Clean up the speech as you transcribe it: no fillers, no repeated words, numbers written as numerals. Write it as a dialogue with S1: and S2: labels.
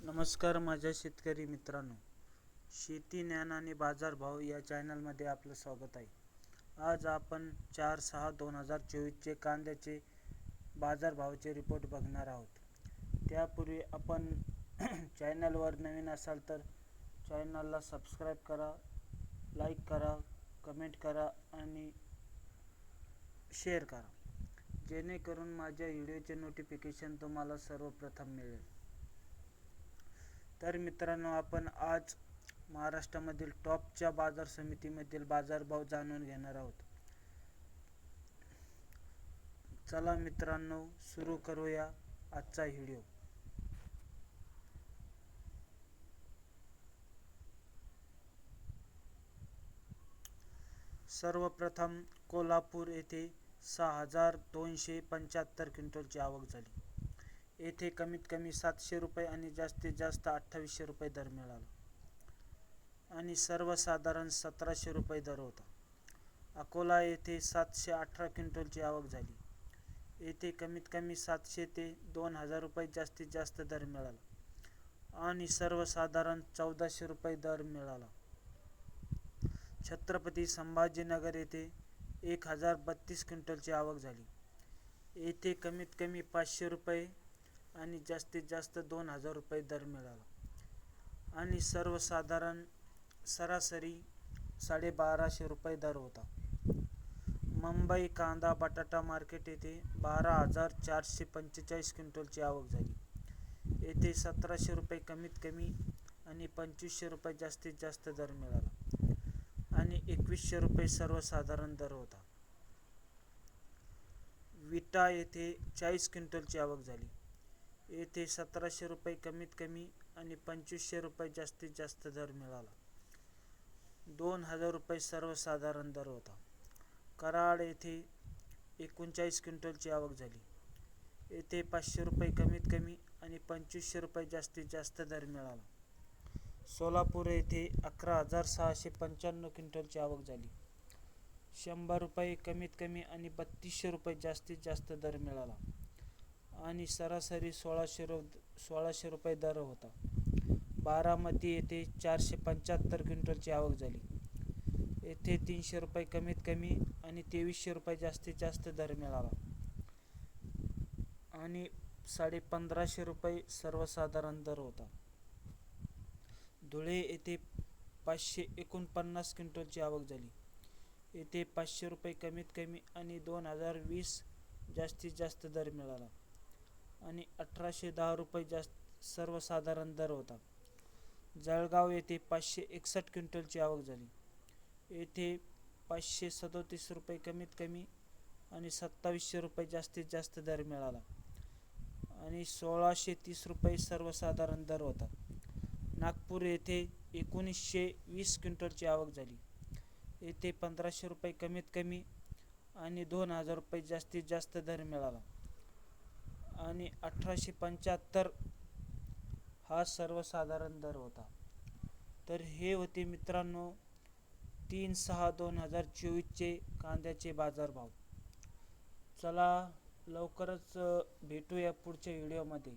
S1: नमस्कार माझ्या शेतकरी मित्रांनो, शेती ज्ञान आणि बाजारभाव या चॅनलमध्ये आपलं स्वागत आहे. आज आपण 4/6/2024 कांद्याचे बाजारभावाचे रिपोर्ट बघणार आहोत. त्यापूर्वी आपण चॅनलवर नवीन असाल तर चॅनलला सबस्क्राईब करा, लाईक करा, कमेंट करा आणि शेअर करा, जेणेकरून माझ्या व्हिडिओचे नोटिफिकेशन तुम्हाला सर्वप्रथम मिळेल. तर मित्रांनो, आपण आज महाराष्ट्रामधील टॉपच्या बाजार समितीमधील बाजारभाव जाणून घेणार आहोत. चला मित्रांनो, सुरू करूया आजचा व्हिडिओ. सर्वप्रथम कोल्हापूर येथे 6,275 क्विंटलची आवक झाली. येथे कमीत कमी 700 रुपये आणि जास्तीत जास्त 2800 रुपये दर मिळाला आणि सर्वसाधारण 1700 रुपये दर होता. अकोला येथे 718 क्विंटलची आवक झाली. येथे कमीत कमी 700 ते 2000 रुपये जास्तीत जास्त दर मिळाला आणि सर्वसाधारण 1400 रुपये दर मिळाला. छत्रपती संभाजीनगर येथे 1032 क्विंटलची आवक झाली. येथे कमीत कमी 500 रुपये आणि जास्तीत जास्त 2000 रुपये दर मिळाला आणि सर्वसाधारण सरासरी 1250 रुपये दर होता. मुंबई कांदा बटाटा मार्केट येथे 12,445 क्विंटलची आवक झाली. येथे 1700 रुपये कमीत कमी आणि 2500 रुपये जास्तीत जास्त दर मिळाला आणि 2100 रुपये सर्वसाधारण दर होता. विटा येथे 40 क्विंटलची आवक झाली. येथे 1700 रुपये कमीत कमी आणि 2500 रुपये जास्तीत जास्त दर मिळाला. 2000 रुपये सर्वसाधारण दर होता. कराड येथे 39 क्विंटलची आवक झाली. येथे 500 रुपये कमीत कमी आणि 2500 रुपये जास्तीत जास्त दर मिळाला. सोलापूर येथे 11,695 क्विंटलची आवक झाली. 100 रुपये कमीत कमी आणि 3200 रुपये जास्तीत जास्त दर मिळाला आणि सरासरी 1600 रुपये दर होता. बारामती येथे 475 क्विंटलची आवक झाली. येथे 300 रुपये कमीत कमी आणि 2300 रुपये जास्तीत जास्त दर मिळाला आणि 1550 रुपये सर्वसाधारण दर होता. धुळे येथे 549 क्विंटलची आवक झाली. येथे 500 रुपये कमीत कमी आणि 2020 जास्तीत जास्त दर मिळाला आणि 1810 रुपये सर्वसाधारण दर होता. जळगाव येथे 561 क्विंटलची आवक झाली. येथे 537 रुपये कमीत कमी आणि 2700 रुपये जास्तीत जास्त दर मिळाला आणि 1630 रुपये सर्वसाधारण दर होता. नागपूर येथे 1920 क्विंटलची आवक झाली. येथे 1500 रुपये कमीत कमी आणि 2000 रुपये जास्तीत जास्त दर मिळाला आणि 1875 हा सर्वसाधारण दर होता. तर हे होते मित्रांनो 3/6/2024 कांद्याचे बाजारभाव. चला लवकरच भेटूया पुढच्या व्हिडिओमध्ये.